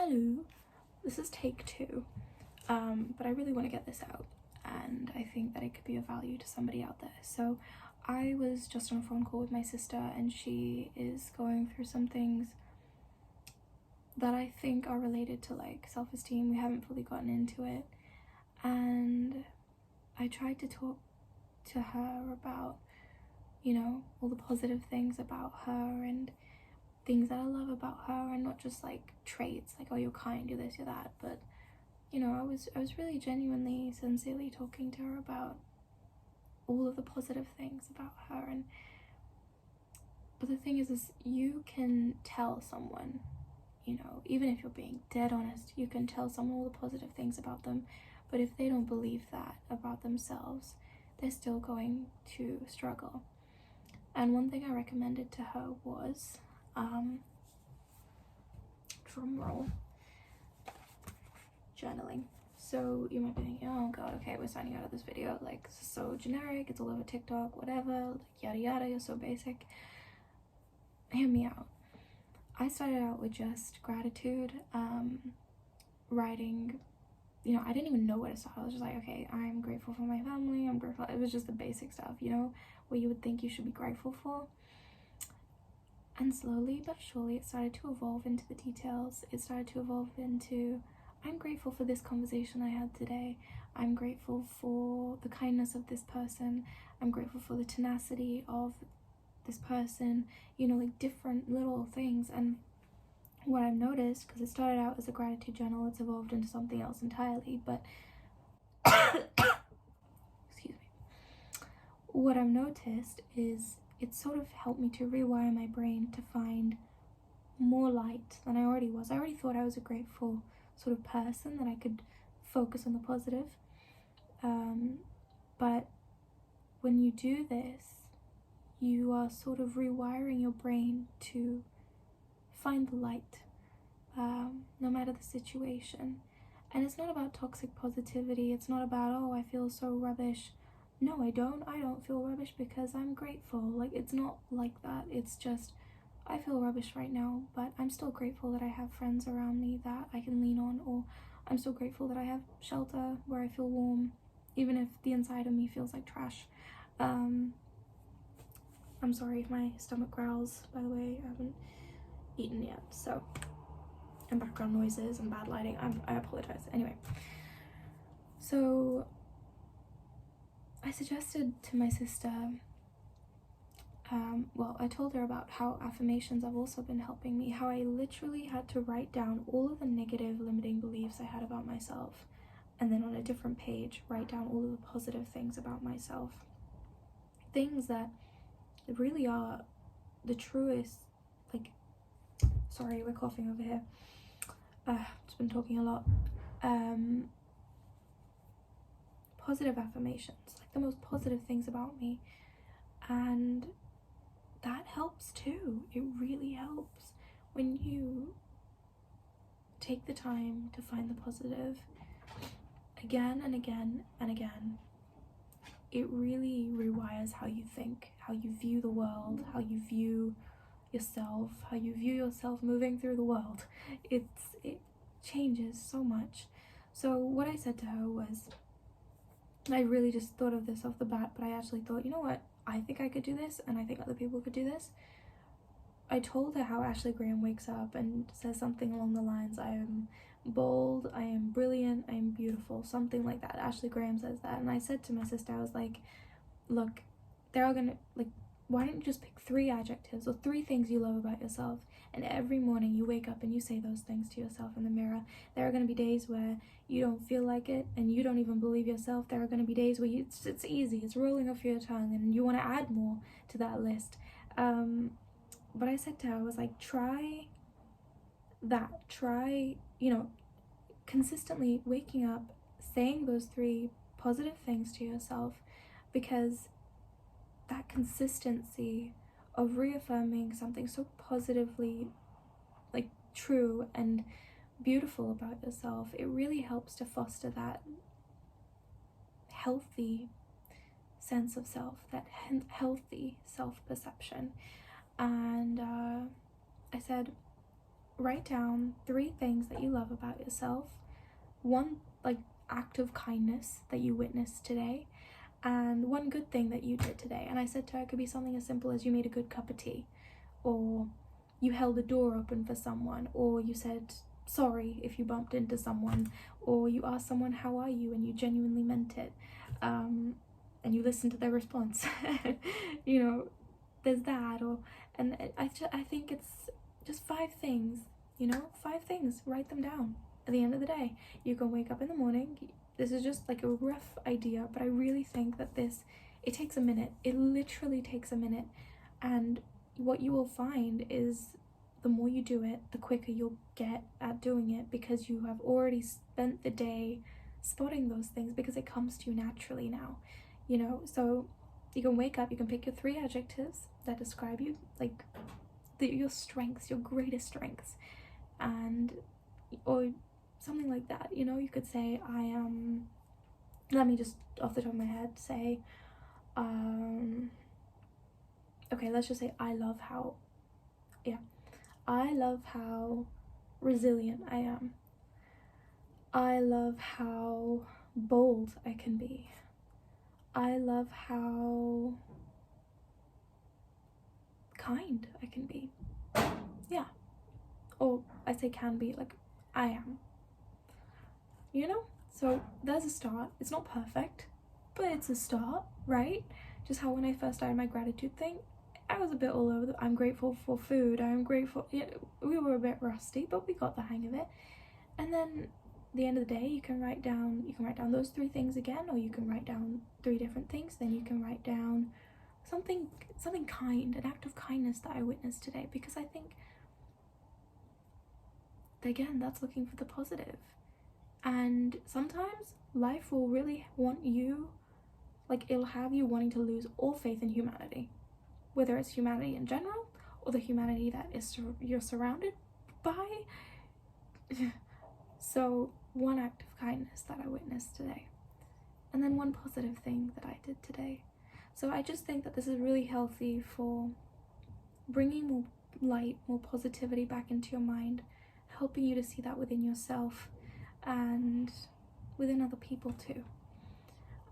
Hello, this is take 2, but I really want to get this out, and I think that it could be of value to somebody out there. So I was just on a phone call with my sister, and she is going through some things that I think are related to like self-esteem. We haven't fully gotten into it, and I tried to talk to her about, you know, all the positive things about her and things that I love about her, and not just like traits like, oh, you're kind, you're this, you're that, but you know, I was really genuinely, sincerely talking to her about all of the positive things about her. And but the thing is you can tell someone, you know, even if you're being dead honest, you can tell someone all the positive things about them, but if they don't believe that about themselves, they're still going to struggle. And one thing I recommended to her was drum roll, journaling. So you might be thinking, oh god, okay, we're signing out of this video, like this is so generic, it's all over TikTok, whatever, like yada yada, you're so basic. Hear me out. I started out with just gratitude, writing, you know, I didn't even know where to start. I was just like, okay, I'm grateful for my family, I'm grateful. It was just the basic stuff, you know, what you would think you should be grateful for. And slowly but surely it started to evolve into the details. It started to evolve into, I'm grateful for this conversation I had today. I'm grateful for the kindness of this person. I'm grateful for the tenacity of this person, you know, like different little things. And what I've noticed, because it started out as a gratitude journal, it's evolved into something else entirely, but excuse me. What I've noticed is it sort of helped me to rewire my brain to find more light than I already was. I already thought I was a grateful sort of person, that I could focus on the positive. But when you do this, you are sort of rewiring your brain to find the light, no matter the situation. And it's not about toxic positivity. It's not about, oh, I feel so rubbish. No, I don't feel rubbish because I'm grateful. Like, it's not like that. It's just, I feel rubbish right now, but I'm still grateful that I have friends around me that I can lean on, or I'm so grateful that I have shelter where I feel warm, even if the inside of me feels like trash. I'm sorry if my stomach growls, by the way. I haven't eaten yet, so, and background noises and bad lighting, I apologize. Anyway, so I suggested to my sister, well, I told her about how affirmations have also been helping me, how I literally had to write down all of the negative limiting beliefs I had about myself, and then on a different page write down all of the positive things about myself, things that really are the truest, like, sorry, we're coughing over here, just been talking a lot, positive affirmations, like the most positive things about me. And that helps too. It really helps when you take the time to find the positive again and again and again. It really rewires how you think, how you view the world, how you view yourself, how you view yourself moving through the world. It changes so much. So what I said to her was, I really just thought of this off the bat, but I actually thought, you know what, I think I could do this, and I think other people could do this. I told her how Ashley Graham wakes up and says something along the lines, I am bold, I am brilliant, I am beautiful, something like that. Ashley Graham says that. And I said to my sister, I was like, look, they're all gonna, like, why don't you just pick 3 adjectives or 3 things you love about yourself, and every morning you wake up and you say those things to yourself in the mirror. There are going to be days where you don't feel like it and you don't even believe yourself. There are going to be days where it's easy, it's rolling off your tongue, and you want to add more to that list. But I said to her, I was like, try that, try, you know, consistently waking up saying those 3 positive things to yourself, because that consistency of reaffirming something so positively, like, true and beautiful about yourself, it really helps to foster that healthy sense of self, that healthy self-perception. And I said, write down 3 things that you love about yourself, 1 like act of kindness that you witnessed today, and 1 good thing that you did today. And I said to her, it could be something as simple as you made a good cup of tea, or you held a door open for someone, or you said sorry if you bumped into someone, or you asked someone how are you and you genuinely meant it, and you listened to their response. You know, there's that. Or and I think it's just 5 things, you know, 5 things. Write them down. At the end of the day, you can wake up in the morning. This is just like a rough idea, but I really think that it takes a minute. It literally takes a minute. And what you will find is the more you do it, the quicker you'll get at doing it, because you have already spent the day spotting those things, because it comes to you naturally now, you know. So you can wake up, you can pick your 3 adjectives that describe you, like your strengths, your greatest strengths, and or something like that, you know. You could say, I am, let me just off the top of my head say, okay, let's just say I love how resilient I am. I love how bold I can be. I love how kind I can be. Yeah. Or I say can be, like I am. You know? So there's a start. It's not perfect, but it's a start, right? Just how when I first started my gratitude thing, I was a bit all over I'm grateful for food, I'm grateful, we were a bit rusty, but we got the hang of it. And then at the end of the day, you can write down those 3 things again, or you can write down 3 different things. Then you can write down something kind, an act of kindness that I witnessed today, because I think, again, that's looking for the positive. And sometimes life will really want you, like it'll have you wanting to lose all faith in humanity, whether it's humanity in general or the humanity that you're surrounded by. So 1 act of kindness that I witnessed today, and then 1 positive thing that I did today. So I just think that this is really healthy for bringing more light, more positivity back into your mind, helping you to see that within yourself and within other people too.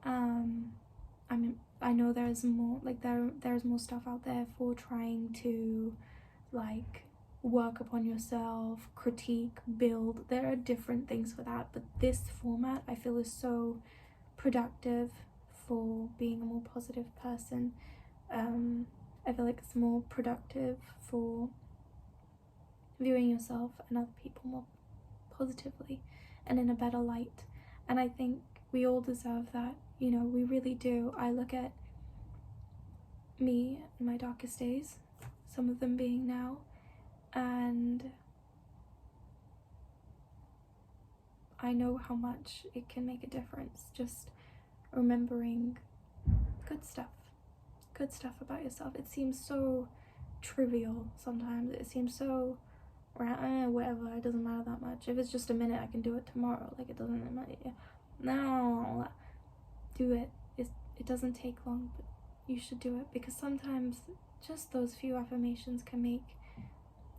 I mean, I know there's more, like there's more stuff out there for trying to like work upon yourself, critique, build. There are different things for that, but this format I feel is so productive for being a more positive person. I feel like it's more productive for viewing yourself and other people more positively and in a better light. And I think we all deserve that, you know, we really do. I look at me in my darkest days, some of them being now, and I know how much it can make a difference, just remembering good stuff about yourself. It seems so trivial sometimes. It seems so whatever, it doesn't matter that much. If it's just a minute, I can do it tomorrow. Like, it doesn't matter. No, do it. It doesn't take long, but you should do it, because sometimes just those few affirmations can make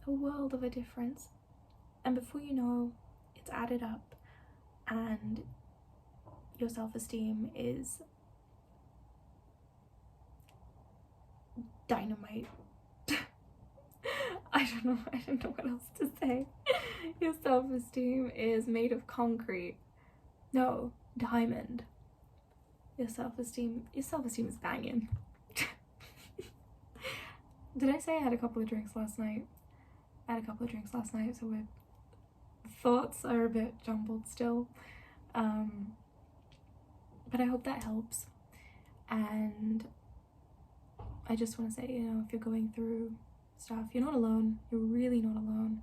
a world of a difference. And before you know, it's added up, and your self-esteem is dynamite. I don't know what else to say. Your self-esteem is made of concrete. No, diamond. Your self-esteem is banging. Did I say I had a couple of drinks last night? I had a couple of drinks last night, so my thoughts are a bit jumbled still. But I hope that helps. And I just want to say, you know, if you're going through stuff, you're not alone. You're really not alone.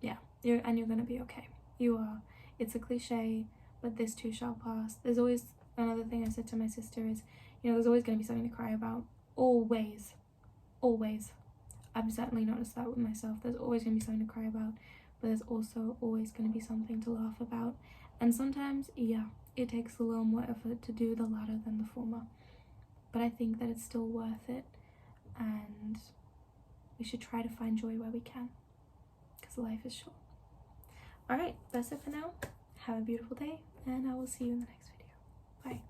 Yeah, you're gonna be okay. You are. It's a cliche, but this too shall pass. There's always, another thing I said to my sister is, you know, there's always gonna be something to cry about. Always. I've certainly noticed that with myself. There's always gonna be something to cry about, but there's also always gonna be something to laugh about. And sometimes, yeah, it takes a little more effort to do the latter than the former, but I think that it's still worth it. And we should try to find joy where we can, because life is short. Alright, that's it for now. Have a beautiful day, and I will see you in the next video. Bye.